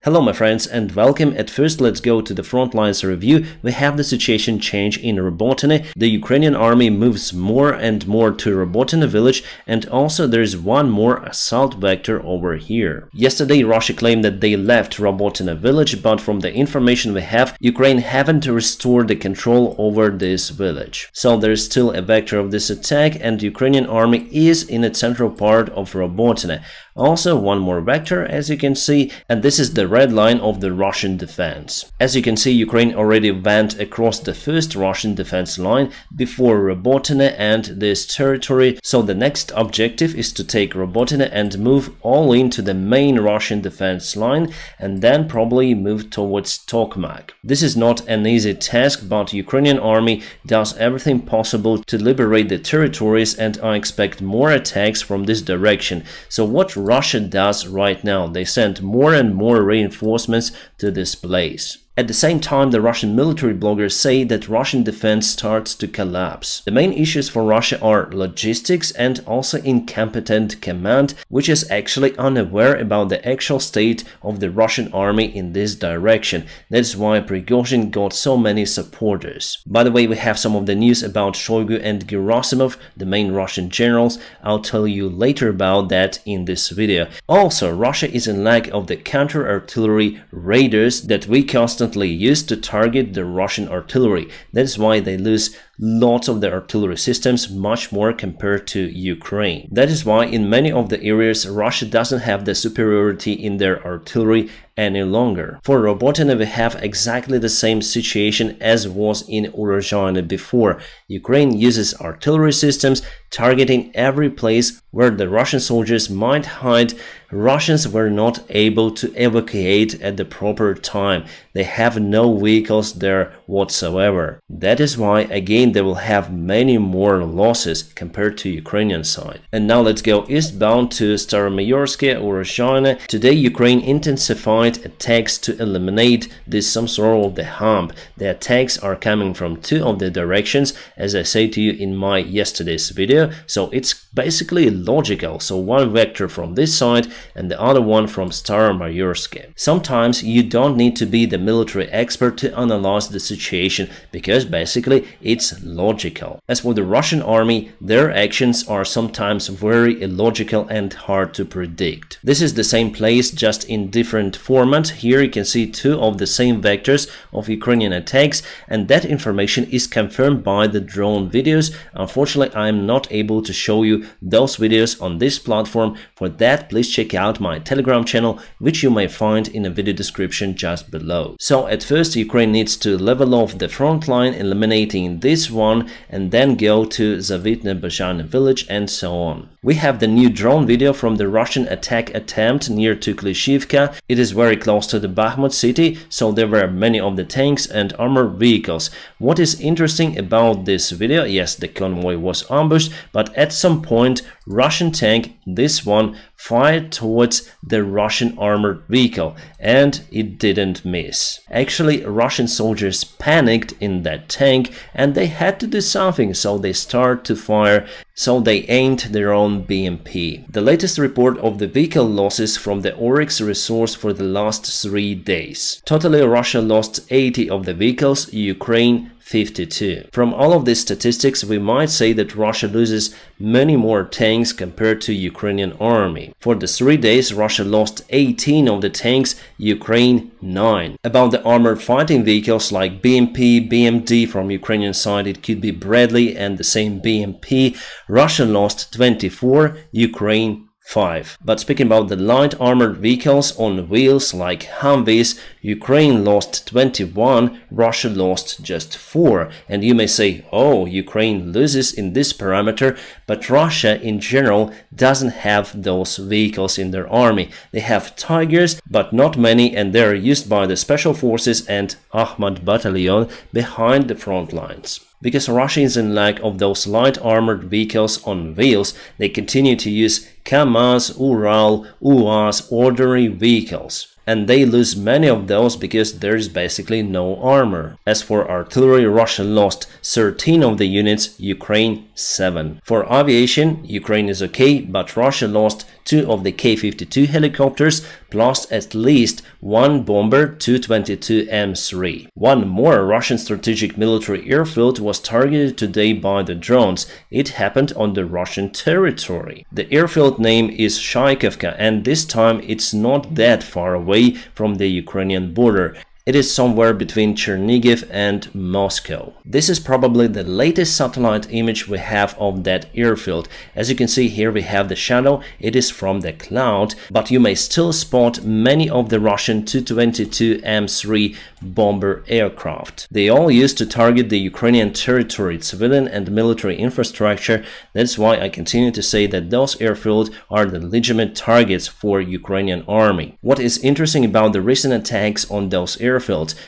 Hello my friends and welcome. At first let's go to the front lines review. We have the situation change in Robotyne. The Ukrainian army moves more and more to Robotyne village, and also there is one more assault vector over here. Yesterday Russia claimed that they left Robotyne village, but from the information we have, Ukraine haven't restored the control over this village. So there is still a vector of this attack and Ukrainian army is in the central part of Robotyne. Also one more vector, as you can see, and this is the red line of the Russian defense. As you can see, Ukraine already went across the first Russian defense line before Robotyne and this territory, so the next objective is to take Robotyne and move all into the main Russian defense line and then probably move towards Tokmak. This is not an easy task, but Ukrainian army does everything possible to liberate the territories, and I expect more attacks from this direction. So what Russia does right now, they send more and more reinforcements to this place. At the same time, the Russian military bloggers say that Russian defense starts to collapse. The main issues for Russia are logistics and also incompetent command, which is actually unaware about the actual state of the Russian army in this direction. That's why Prigozhin got so many supporters. By the way, we have some of the news about Shoigu and Gerasimov, the main Russian generals. I'll tell you later about that in this video. Also, Russia is in lack of the counter-artillery radars that we constantly used to target the Russian artillery. That's why they lose lots of the artillery systems, much more compared to Ukraine. That is why in many of the areas Russia doesn't have the superiority in their artillery any longer. For Robotyne we have exactly the same situation as was in Ruzzian before. Ukraine uses artillery systems targeting every place where the Russian soldiers might hide. Russians were not able to evacuate at the proper time. They have no vehicles there whatsoever. That is why again they will have many more losses compared to Ukrainian side. And now let's go eastbound to Staromayorsk or Ruzzian. Today Ukraine intensified attacks to eliminate this some sort of the hump. The attacks are coming from two of the directions, as I said to you in my yesterday's video, so it's basically logical. So one vector from this side and the other one from Staromayorsk. Sometimes you don't need to be the military expert to analyze the situation, because basically it's logical. As for the Russian army, their actions are sometimes very illogical and hard to predict. This is the same place, just in different format. Here you can see two of the same vectors of Ukrainian attacks, and that information is confirmed by the drone videos. Unfortunately, I am not able to show you those videos on this platform. For that, please check out my Telegram channel, which you may find in the video description just below. So at first Ukraine needs to level off the front line, eliminating this one, and then go to Davydov village and so on. We have the new drone video from the Russian attack attempt near to Klishivka. It is very close to the Bakhmut city, so there were many of the tanks and armored vehicles. What is interesting about this video, yes, the convoy was ambushed, but at some point Russian tank, this one, fired towards the Russian armored vehicle and it didn't miss. Actually, Russian soldiers panicked in that tank and they had to do something, so they started to fire. So they aimed their own BMP. The latest report of the vehicle losses from the Oryx resource for the last 3 days. Totally Russia lost 80 of the vehicles, Ukraine 52. From all of these statistics, we might say that Russia loses many more tanks compared to Ukrainian army. For the 3 days, Russia lost 18 of the tanks, Ukraine 9. About the armored fighting vehicles like BMP, BMD from Ukrainian side, it could be Bradley and the same BMP. Russia lost 24, Ukraine 5. But speaking about the light armored vehicles on wheels like Humvees, Ukraine lost 21, Russia lost just 4. And you may say, oh, Ukraine loses in this parameter, but Russia in general doesn't have those vehicles in their army. They have Tigers, but not many, and they are used by the special forces and Akhmat battalion behind the front lines. Because Russia is in lack of those light armored vehicles on wheels, they continue to use Kamaz, Ural, UAZ ordinary vehicles. and they lose many of those because there is basically no armor. As for artillery, Russia lost 13 of the units, Ukraine 7. For aviation, Ukraine is okay, but Russia lost 2 of the K-52 helicopters, plus at least 1 bomber Tu-22M3. One more Russian strategic military airfield was targeted today by the drones. It happened on the Russian territory. The airfield name is Shaikovka, and this time it's not that far away from the Ukrainian border. It is somewhere between Chernihiv and Moscow. This is probably the latest satellite image we have of that airfield. As you can see here, we have the shadow. It is from the cloud, but you may still spot many of the Russian Tu-22M3 bomber aircraft. They all used to target the Ukrainian territory, civilian and military infrastructure. That's why I continue to say that those airfields are the legitimate targets for Ukrainian army. What is interesting about the recent attacks on those airfields,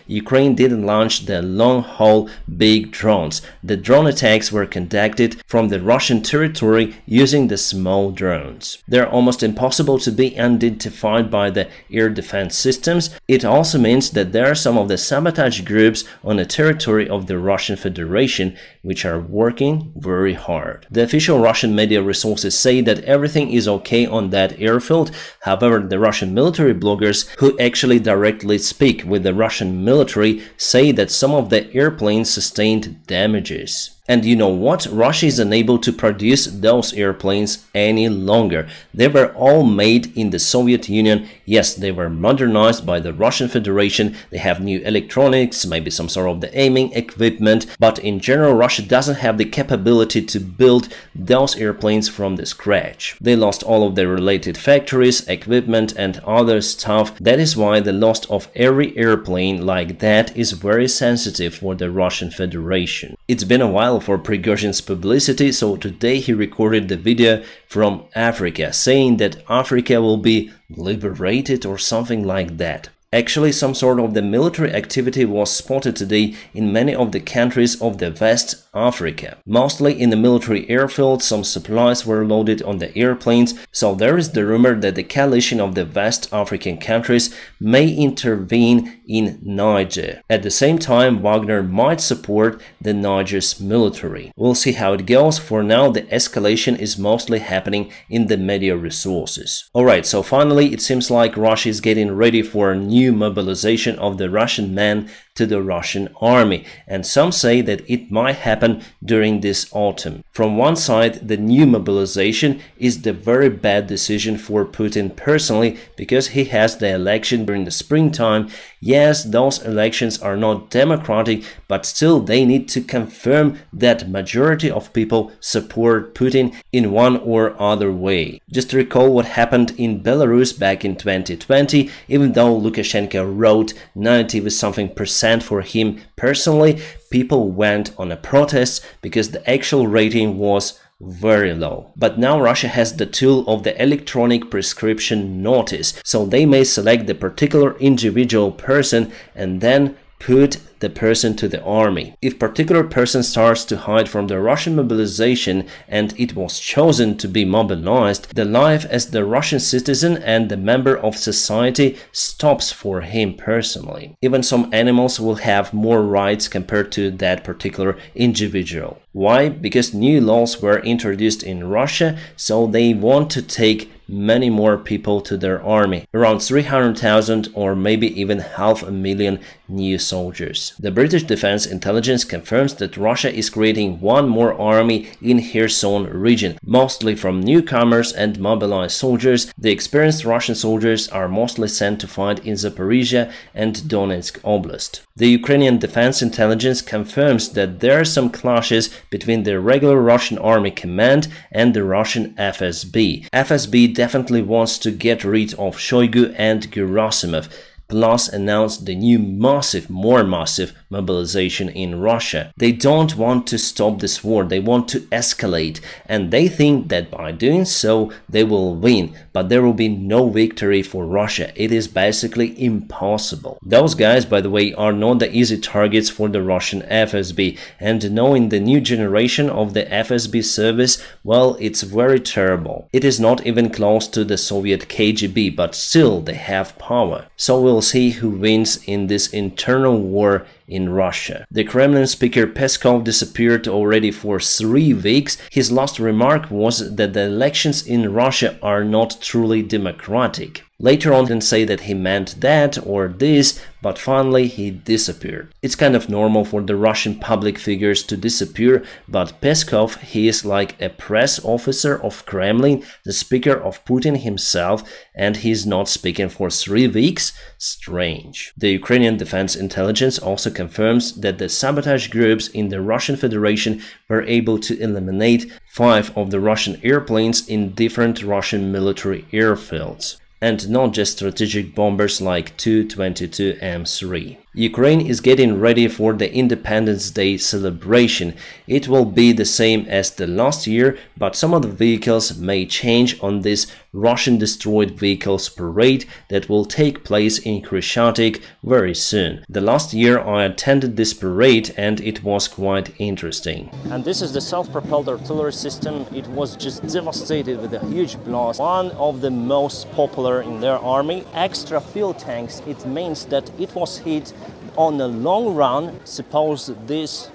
Ukraine didn't launch the long-haul big drones. The drone attacks were conducted from the Russian territory using the small drones. They're almost impossible to be identified by the air defense systems. It also means that there are some of the sabotage groups on the territory of the Russian Federation which are working very hard. The official Russian media resources say that everything is okay on that airfield. However, the Russian military bloggers who actually directly speak with the Russian military say that some of the airplanes sustained damages. And you know what? Russia is unable to produce those airplanes any longer. They were all made in the Soviet Union. Yes, they were modernized by the Russian Federation. They have new electronics, maybe some sort of the aiming equipment. But in general, Russia doesn't have the capability to build those airplanes from the scratch. They lost all of their related factories, equipment and other stuff. That is why the loss of every airplane like that is very sensitive for the Russian Federation. It's been a while for Prigozhin's publicity, so today he recorded the video from Africa, saying that Africa will be liberated or something like that. Actually, some sort of the military activity was spotted today in many of the countries of the West Africa. Mostly in the military airfield, some supplies were loaded on the airplanes, so there is the rumor that the coalition of the West African countries may intervene in Niger. At the same time, Wagner might support the Niger's military. We'll see how it goes. For now, the escalation is mostly happening in the media resources. Alright, so finally, it seems like Russia is getting ready for a new mobilization of the Russian men to the Russian army, and some say that it might happen during this autumn. From one side, the new mobilization is the very bad decision for Putin personally, because he has the election during the springtime. Yes, those elections are not democratic, but still they need to confirm that majority of people support Putin in one or other way. Just to recall what happened in Belarus back in 2020, even though Lukashenko wrote 90% for him personally, people went on a protest because the actual rating was very low. But now Russia has the tool of the electronic prescription notice, so they may select the particular individual person and then put the person to the army. If particular person starts to hide from the Russian mobilization and it was chosen to be mobilized, the life as the Russian citizen and the member of society stops for him personally. Even some animals will have more rights compared to that particular individual. Why? Because new laws were introduced in Russia, so they want to take many more people to their army, around 300,000 or maybe even 500,000 new soldiers. The British Defense Intelligence confirms that Russia is creating one more army in Kherson region, mostly from newcomers and mobilized soldiers. The experienced Russian soldiers are mostly sent to fight in Zaporizhia and Donetsk Oblast. The Ukrainian Defense Intelligence confirms that there are some clashes between the regular Russian Army Command and the Russian FSB. FSB definitely wants to get rid of Shoigu and Gerasimov, plus announced the new more massive mobilization in Russia. They don't want to stop this war, they want to escalate, and they think that by doing so they will win, but there will be no victory for Russia. It is basically impossible. Those guys, by the way, are not the easy targets for the Russian FSB, and knowing the new generation of the FSB service, well, it's very terrible. It is not even close to the Soviet KGB, but still they have power. So we'll will see who wins in this internal war in Russia. The Kremlin speaker Peskov disappeared already for 3 weeks. His last remark was that the elections in Russia are not truly democratic. Later on, he didn't say that he meant that or this, but finally he disappeared. It's kind of normal for the Russian public figures to disappear, but Peskov, he is like a press officer of Kremlin, the speaker of Putin himself, and he's not speaking for 3 weeks? Strange. The Ukrainian Defense Intelligence also confirms that the sabotage groups in the Russian Federation were able to eliminate 5 of the Russian airplanes in different Russian military airfields, and not just strategic bombers like Tu-22 M3. Ukraine is getting ready for the Independence Day celebration. It will be the same as the last year, but some of the vehicles may change on this Russian destroyed vehicles parade that will take place in Krещатик very soon. The last year I attended this parade and it was quite interesting. And this is the self-propelled artillery system. It was just devastated with a huge blast. One of the most popular in their army. Extra fuel tanks, it means that it was hit on the long run. Suppose this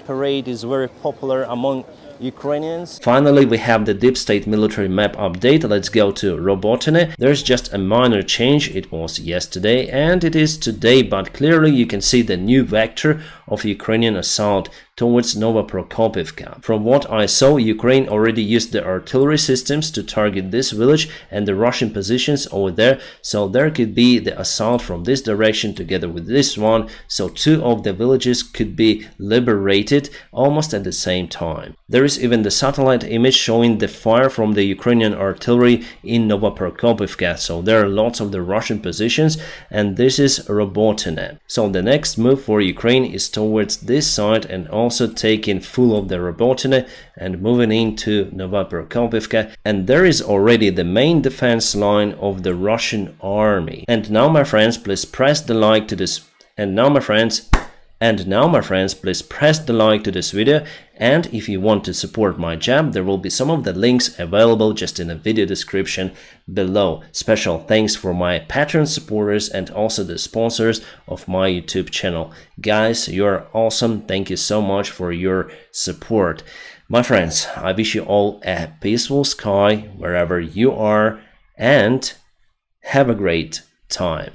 parade is very popular among Ukrainians. Finally, we have the deep state military map update. Let's go to Robotyne. There's just a minor change. It was yesterday and it is today, but clearly you can see the new vector of Ukrainian assault towards Novoprokopivka. From what I saw, Ukraine already used the artillery systems to target this village and the Russian positions over there, so there could be the assault from this direction together with this one, so 2 of the villages could be liberated almost at the same time. There is even the satellite image showing the fire from the Ukrainian artillery in Novoprokopivka, so there are lots of the Russian positions, and this is Robotyne. So the next move for Ukraine is towards this side and also taking full of the Robotyne and moving into Novoprokopivka, and there is already the main defense line of the Russian army. And now my friends, please press the like to this please press the like to this video, and if you want to support my job, there will be some of the links available just in the video description below. Special thanks for my Patreon supporters and also the sponsors of my YouTube channel. Guys, you're awesome. Thank you so much for your support. My friends, I wish you all a peaceful sky wherever you are, and have a great time.